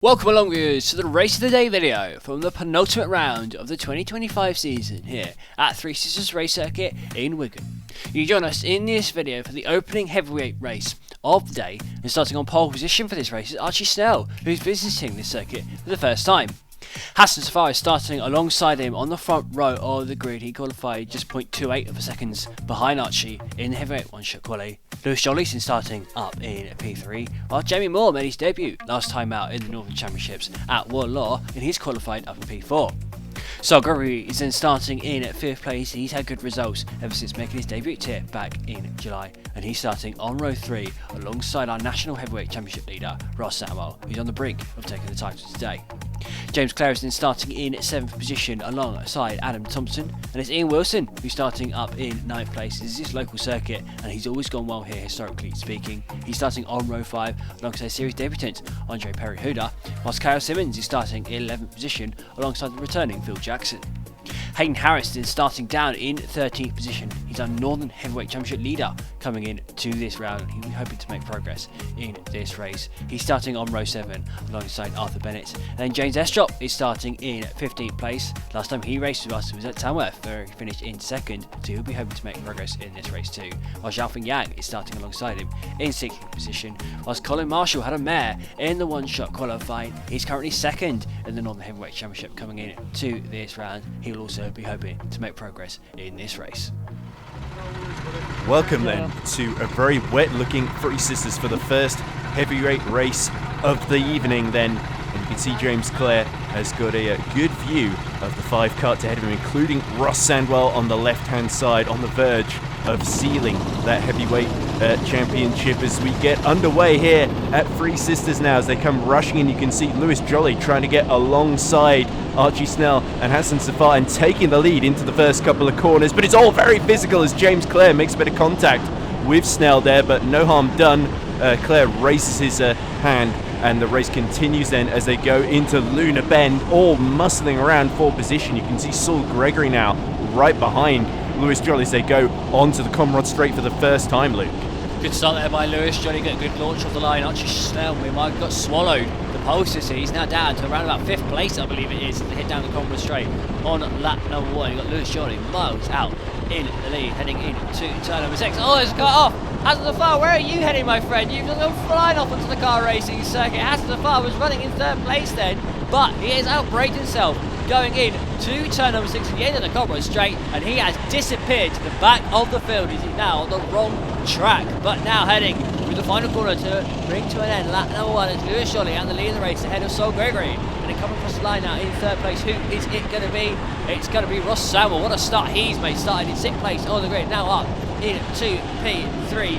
Welcome along viewers to the Race of the Day video from the penultimate round of the 2025 season here at Three Sisters Race Circuit in Wigan. You join us in this video for the opening heavyweight race of the day, and starting on pole position for this race is Archie Snell, who's visiting this circuit for the first time. Hassan Zafar is starting alongside him on the front row of the grid. He qualified just 0.28 of a seconds behind Archie in the heavyweight one-shot quali. Lewis Jolley is starting up in P3, while Jamie Moore made his debut last time out in the Northern Championships at Warlaw, and he's qualified up in P4. So Gregory is then starting in at 5th place. He's had good results ever since making his debut here back in July, and he's starting on row 3 alongside our National Heavyweight Championship leader Ross Samuel, who's on the brink of taking the title today. James Clare is then starting in 7th position alongside Adam Thompson, and it's Ian Wilson who's starting up in 9th place. This is his local circuit and he's always gone well here historically speaking. He's starting on row 5 alongside series debutant Andre Perry-Huda, whilst Kyle Simmons is starting in 11th position alongside the returning Phil Jackson. Hayden Harris is starting down in 13th position. He's our Northern Heavyweight Championship leader coming in to this round, and he'll be hoping to make progress in this race. He's starting on row 7 alongside Arthur Bennett. And then James Estrop is starting in 15th place. Last time he raced with us was at Tamworth, where he finished in 2nd, so he'll be hoping to make progress in this race too. While Xiaofeng Yang is starting alongside him in 16th position. Whilst Colin Marshall had a mare in the one-shot qualifying. He's currently 2nd in the Northern Heavyweight Championship coming in to this round. He will also be hoping to make progress in this race. Welcome then to a very wet looking Three Sisters for the first heavyweight race of the evening then, and you can see James Clare has got a good view of the 5 karts ahead of him, including Ross Sandwell on the left hand side on the verge of sealing that heavyweight championship as we get underway here at Three Sisters now. As they come rushing in, you can see Lewis Jolley trying to get alongside Archie Snell and Hassan Zafar and taking the lead into the first couple of corners, but it's all very physical as James Clare makes a bit of contact with Snell there, but no harm done. Clare raises his hand, and the race continues then as they go into Luna Bend, all muscling around for position. You can see Saul Gregory now right behind Lewis Jolley as they go onto the Comrade Straight for the first time, Luke. Good start there by Lewis Jolley, got a good launch off the line. Archie Snell got swallowed the poster, so he's now down to around about 5th place, I believe it is, to hit down the Comrade Straight on lap number 1. You've got Lewis Jolley miles out in the lead, heading into turn number 6. Oh, it's cut off! Hassan Zafar, where are you heading, my friend? You've just gone flying off onto the car racing circuit. Hassan Zafar was running in 3rd place then, but he has outbraked himself going in to turn number 6 at the end of the Comrade Straight, and he has disappeared to the back of the field. He's now on the wrong track, but now heading through the final corner to bring to an end lap number 1. It's Lewis Jolley and the lead of the race ahead of Saul Gregory. And coming across the line now in 3rd place. Who is it going to be? It's going to be Ross Samuel. What a start he's made, starting in 6th place on the grid, now up into P3.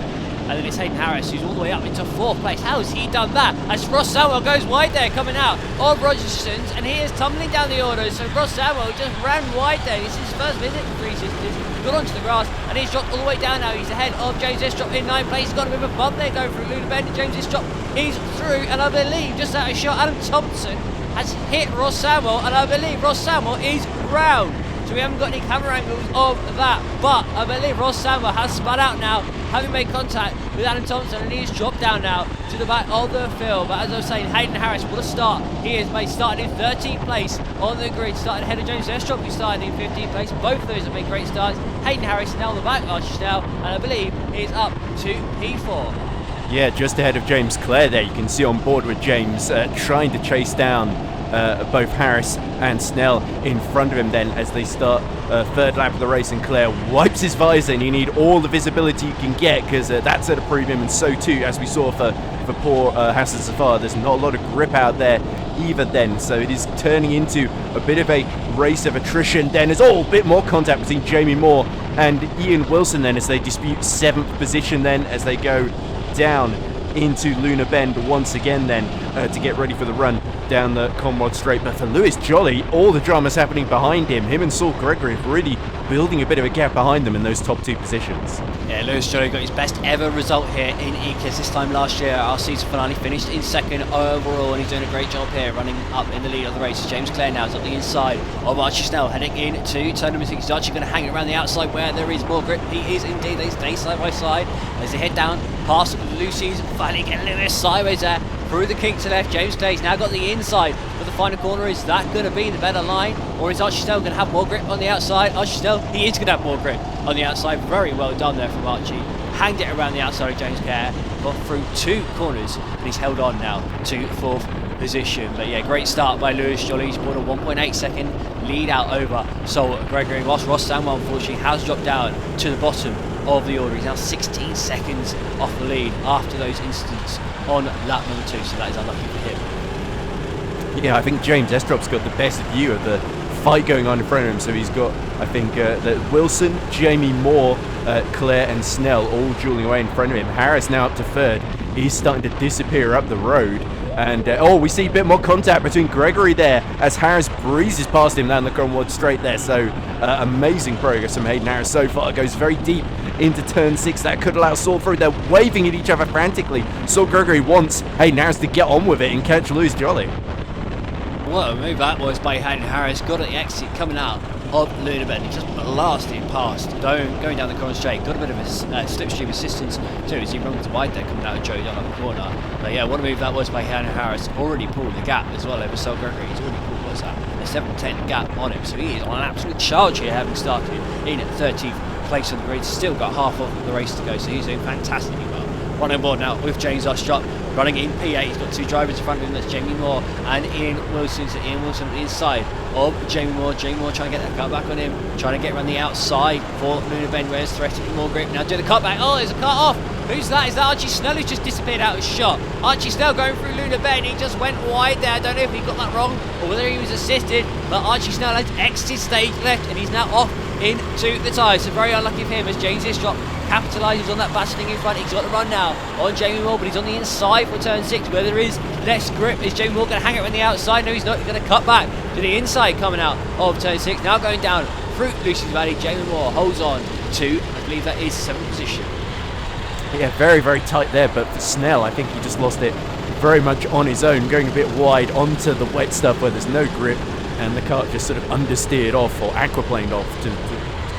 And then it's Hayden Harris who's all the way up into 4th place. How has he done that? As Ross Samuel goes wide there, coming out of Rogerson's, and he is tumbling down the orders. So Ross Samuel just ran wide there. This is his first visit to Three Sisters. Got onto the grass, and he's dropped all the way down now. He's ahead of James Estrop in 9th place. He's got a bit of a bump there going through Luna Bend, and James Estrop is through. And I believe just out of shot, Adam Thompson has hit Ross Samuel, and I believe Ross Samuel is round. So we haven't got any camera angles of that, but I believe Ross Samuel has spun out now, having made contact with Adam Thompson, and he's dropped down now to the back of the field. But as I was saying, Hayden Harris, what a start he has made, starting in 13th place on the grid, starting ahead of James Estrop, who started in 15th place. Both of those have made great starts. Hayden Harris now on the back, Archie Snell, and I believe is up to P4. Yeah, just ahead of James Clare there. You can see on board with James trying to chase down both Harris and Snell in front of him then as they start 3rd lap of the race, and Clare wipes his visor, and you need all the visibility you can get because that's at a premium, and so too, as we saw for poor Hassan Zafar, there's not a lot of grip out there either then, so it is turning into a bit of a race of attrition then. There's a bit more contact between Jamie Moore and Ian Wilson then as they dispute 7th position then as they go down into Luna Bend once again then to get ready for the run down the Comrade Straight. But for Lewis Jolley, all the drama's happening behind him. Him and Saul Gregory have really building a bit of a gap behind them in those top 2 positions. Yeah, Lewis Jolley got his best ever result here in EKS this time last year. Our season finale finished in 2nd overall, and he's doing a great job here, running up in the lead of the race. James Clare now is up the inside of Archie Snell, heading into turn number 6. He's actually going to hang it around the outside where there is more grip. He is indeed. They stay side by side as they head down past Lucy's. Finally getting Lewis sideways there through the kink to left. James Clay's now got the inside, but the final corner, is that going to be the better line, or is Archie Snell going to have more grip on the outside? Archie Snell, he is going to have more grip on the outside. Very well done there from Archie. Hanged it around the outside of James Clay, got through 2 corners, and he's held on now to 4th position. But yeah, great start by Lewis Jolley. He's brought a 1.8 second lead out over Sol Gregory, whilst Ross Samuel unfortunately has dropped down to the bottom of the order. He's now 16 seconds off the lead after those incidents on lap number 2, so that is unlucky for him. Yeah, I think James Estrop's got the best view of the fight going on in front of him. So he's got, I think, that Wilson, Jamie Moore, Claire and Snell all dueling away in front of him. Harris now up to 3rd. He's starting to disappear up the road. And we see a bit more contact between Gregory there as Harris breezes past him down the onboard straight there. So amazing progress from Hayden Harris so far. It goes very deep into turn 6. That could allow Saul through. They're waving at each other frantically. Saul Gregory wants Hayden Harris to get on with it and catch Lewis Jolley. What a move that was by Hayden Harris. Got at the exit coming out of Lunabend. He just blasted past, going down the corner straight. Got a bit of a slipstream assistance too as he runs wide there coming out of Joey down on the corner. But yeah, what a move that was by Hayden Harris. Already pulled the gap as well over Sol Gregory. He's already pulled what's that? A 7-10 gap on him. So he is on an absolute charge here, having started in at 13th place on the grid. Still got half of the race to go, so he's doing fantastically well. One on board now with James Ostrop running in P8. He's got 2 drivers in front of him. That's Jamie Moore and Ian Wilson. So Ian Wilson on the inside of Jamie Moore. Jamie Moore trying to get that cutback on him, trying to get around the outside for Lunabend, where's threatening more grip. Now do the cutback. Oh, there's a cut off. Who's that? Is that Archie Snell who's just disappeared out of shot? Archie Snell going through Lunabend. He just went wide there. I don't know if he got that wrong or whether he was assisted, but Archie Snell has exited stage left and he's now off into the tyres. So very unlucky for him as James Istrop capitalises on that battling in front. He's got the run now on Jamie Moore, but he's on the inside for turn 6 where there is less grip. Is Jamie Moore going to hang it on the outside? No, he's not. He's going to cut back to the inside coming out of turn 6. Now going down through Lucy's Valley. Jamie Moore holds on to, I believe that is 7th position. Yeah, very, very tight there, but for Snell, I think he just lost it very much on his own, going a bit wide onto the wet stuff where there's no grip, and the kart just sort of understeered off or aquaplaned off to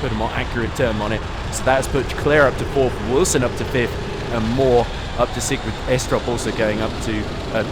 put a more accurate term on it. So that's put Claire up to 4th, Wilson up to 5th, and Moore up to 6th, with Estrop also going up to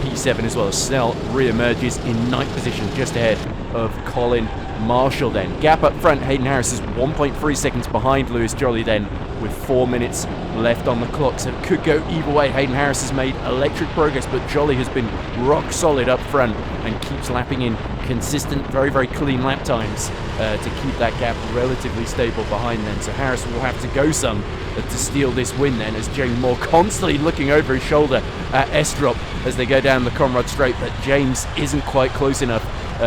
P7 as well. Snell re-emerges in 9th position, just ahead of Colin Marshall then. Gap up front, Hayden Harris is 1.3 seconds behind Lewis Jolley then, with 4 minutes left on the clock, so it could go either way. Hayden Harris has made electric progress, but Jolley has been rock solid up front and keeps lapping in consistent, very, very clean lap times to keep that gap relatively stable behind them. So Harris will have to go some to steal this win then, as Jamie Moore constantly looking over his shoulder at Estrop as they go down the Conrad straight, but James isn't quite close enough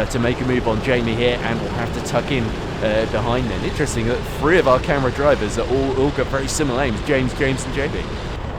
to make a move on Jamie here, and will have to tuck in behind them. Interesting that 3 of our camera drivers are all got very similar names, James, and Jamie.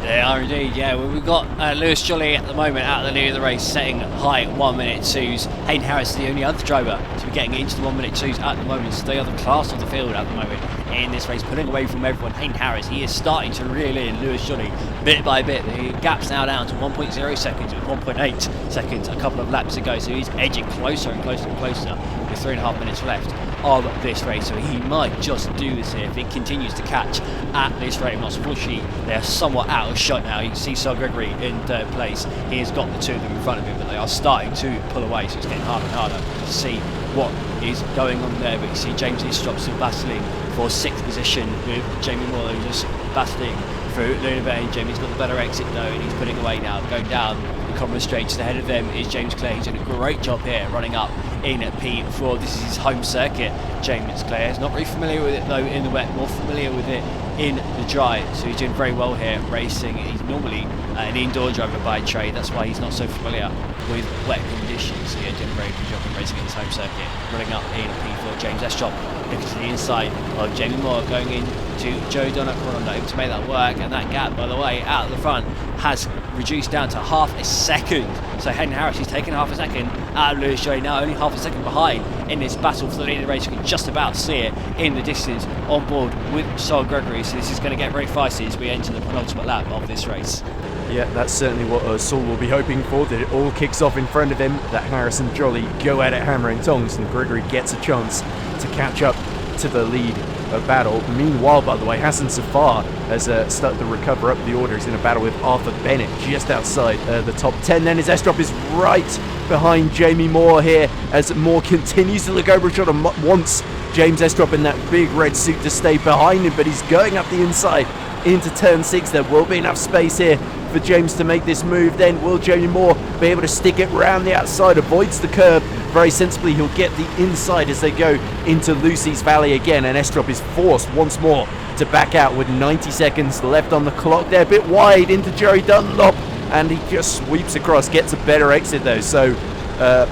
They are indeed, yeah. Well, we've got Lewis Jolley at the moment out at the lead of the race, setting high 1:02s. Hayden Harris is the only other driver to be getting into the 1:02s at the moment, so they are the class of the field at the moment in this race, pulling away from everyone. Hayden Harris, he is starting to reel in Lewis Jolley bit by bit. The gap's now down to 1.0 seconds with 1.8 seconds a couple of laps ago, so he's edging closer and closer and closer with 3.5 minutes left of this race, so he might just do this here if he continues to catch at this rate. Unfortunately, they are somewhat out of shot now. You can see Sol Gregory in 3rd place. He has got the 2 of them in front of him, but they are starting to pull away, so it's getting harder and harder to see what is going on there. But you see James Estrop still battling for 6th position with Jamie Moore, who's just battling through Lunabend. Jamie's got the better exit though, and he's putting away now, going down the Conrad straight. Just ahead of them is James Clay. He's doing a great job here, running up in P4. This is his home circuit. James Clay is not very familiar with it though in the wet, more familiar with it in the dry, so he's doing very well here racing. He's normally an indoor driver by trade, that's why he's not so familiar with wet conditions. So yeah, doing a very good job in racing in his home circuit, running up in P4. James Estrop looking to the inside of Jamie Moore, going in to Joe Donut able to make that work, and that gap, by the way, out the front has reduced down to half a second. So Hayden Harris is taking half a second out of Lewis Jolley, now only half a second behind in this battle for the lead of the race. You can just about see it in the distance on board with Sol Gregory, so this is going to get very feisty as we enter the penultimate lap of this race. Yeah, that's certainly what Saul will be hoping for, that it all kicks off in front of him, that Harris and Jolley go at it hammer and tongs, and Gregory gets a chance to catch up to the lead battle. Meanwhile, by the way, Hassan Zafar has started to recover up the order. He's in a battle with Arthur Bennett just outside the top 10. Then his S-drop is right behind Jamie Moore here as Moore continues to look over his shoulder, wants James S-drop in that big red suit to stay behind him, but he's going up the inside into turn 6. There will be enough space here for James to make this move. Then will Jamie Moore be able to stick it round the outside, avoids the curb very sensibly. He'll get the inside as they go into Lucy's Valley again, and S-drop is forced once more to back out with 90 seconds left on the clock. They're a bit wide into Jerry Dunlop, and he just sweeps across, gets a better exit though. So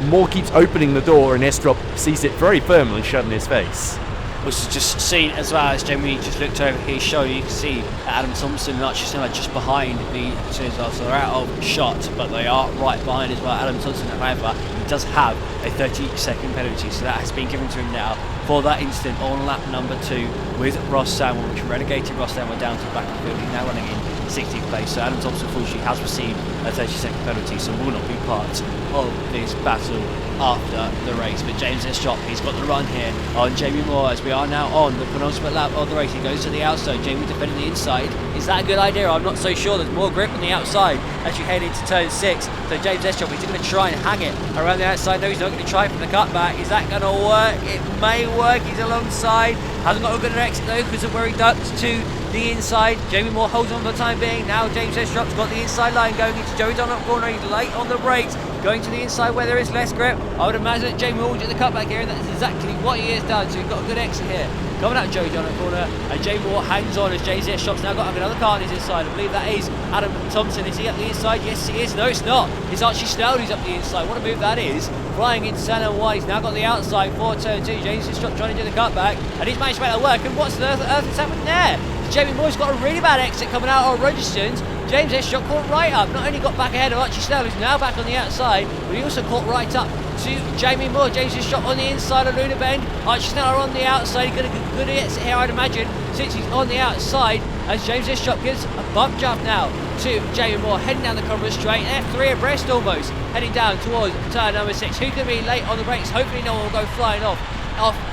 Moore keeps opening the door, and S-drop sees it very firmly shut in his face. Which is just seen as well as Jamie just looked over his shoulder. You can see Adam Thompson and Archie Snell are just behind the two as well, so they're out of shot, but they are right behind as well. Adam Thompson, however, he does have a 30-second penalty, so that has been given to him now for that incident on lap number 2 with Ross Samuel, which relegated Ross Samuel down to the back of the field. He's now running in 16th place, so Adam Thompson unfortunately has received a 30-second penalty, so will not be part of this battle after the race. But James S-drop, he's got the run here on Jamie Moore as we are now on the penultimate lap of the race. He goes to the outside, Jamie defending the inside. Is that a good idea? I'm not so sure. There's more grip on the outside as you head into turn 6. So James S-drop, he's going to try and hang it around the outside. No, he's not going to try for the cutback. Is that going to work? It may work. He's alongside. Hasn't got a good exit though because of where he ducks to the inside. Jamie Moore holds on for the time being. Now James S-drop's got the inside line going into Joey Dunlop corner. He's late on the brakes, going to the inside where there is less grip. I would imagine that Jamie Moore will do the cutback here, and that's exactly what he has done. So we've got a good exit here. Coming out Joey Dunlop corner, and Jamie Moore hangs on as James S-drop's now got another car on his inside. I believe that is Adam Thompson. Is he up the inside? Yes, he is. No, it's not. It's Archie Snell who's up the inside. What a move that is. Flying into turn 1. He's now got the outside for turn 2. James S-drop trying to do the cutback, and he's managed to make that work. And what's the earth has happened there? Jamie Moore's got a really bad exit coming out on Rogerson's. James S-drop caught right up. Not only got back ahead of Archie Snell, who's now back on the outside, but he also caught right up to Jamie Moore. James S-drop on the inside of Luna Bend. Archie Snell are on the outside. He's got a good exit here, I'd imagine, since he's on the outside, as James S-drop gives a bump jump now to Jamie Moore, heading down the corner straight. F3 abreast almost, heading down towards turn number 6. Who's going to be late on the brakes? Hopefully no one will go flying off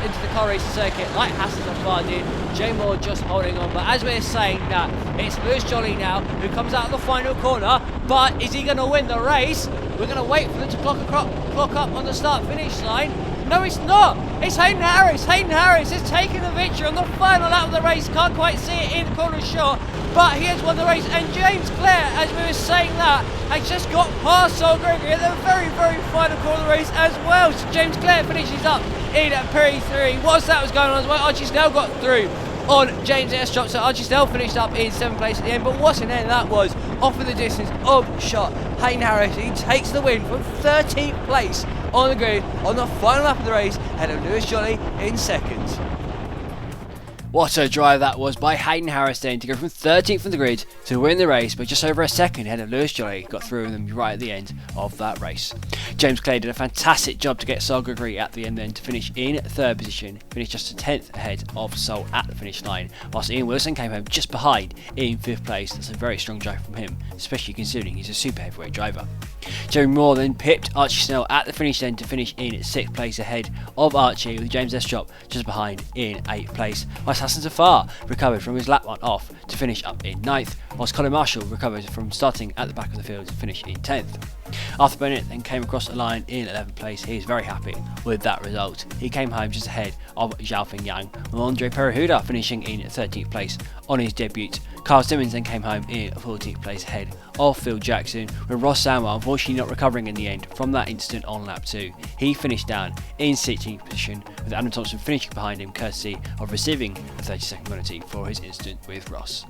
into the car racing circuit like Hassan Zafar did. Jamie Moore just holding on, but as we're saying that, it's Lewis Jolley now who comes out of the final corner, but is he going to win the race? We're going to wait for them to clock up on the start-finish line. No, it's not. It's Hayden Harris. Hayden Harris has taken the victory on the final lap of the race. Can't quite see it in the corner shot, but he has won the race. And James Clare, as we were saying that, has just got past Sol Gregory at the very, very final corner of the race as well. So James Clare finishes up in P3. Whilst that was going on as well, Archie Snell got through on James S-drop, so Archie Snell finished up in 7th place at the end. But what an end that was, off of the distance of shot. Hayden Harris, he takes the win from 13th place on the grid on the final lap of the race, ahead of Lewis Jolley in 2nd. What a drive that was by Hayden Harris then to go from 13th on the grid to win the race, but just over a second ahead of Lewis Jolley. Got through them right at the end of that race. James Clay did a fantastic job to get Sol Gregory at the end then to finish in 3rd position, finished just a 10th ahead of Sol at the finish line, whilst Ian Wilson came home just behind in 5th place. That's a very strong drive from him, especially considering he's a super heavyweight driver. Jeremy Moore then pipped Archie Snell at the finish then to finish in 6th place ahead of Archie, with James S-drop just behind in 8th place, whilst Hassan Zafar recovered from his lap one off to finish up in 9th, whilst Colin Marshall recovered from starting at the back of the field to finish in 10th. Arthur Bennett then came across the line in 11th place. He is very happy with that result. He came home just ahead of Zhaofeng Yang, with Andre Perehuda finishing in 13th place on his debut. Carl Simmons then came home in 14th place ahead of Phil Jackson, with Ross Samuel unfortunately not recovering in the end from that incident on lap 2. He finished down in 16th position, with Adam Thompson finishing behind him courtesy of receiving a 30-second penalty for his incident with Ross.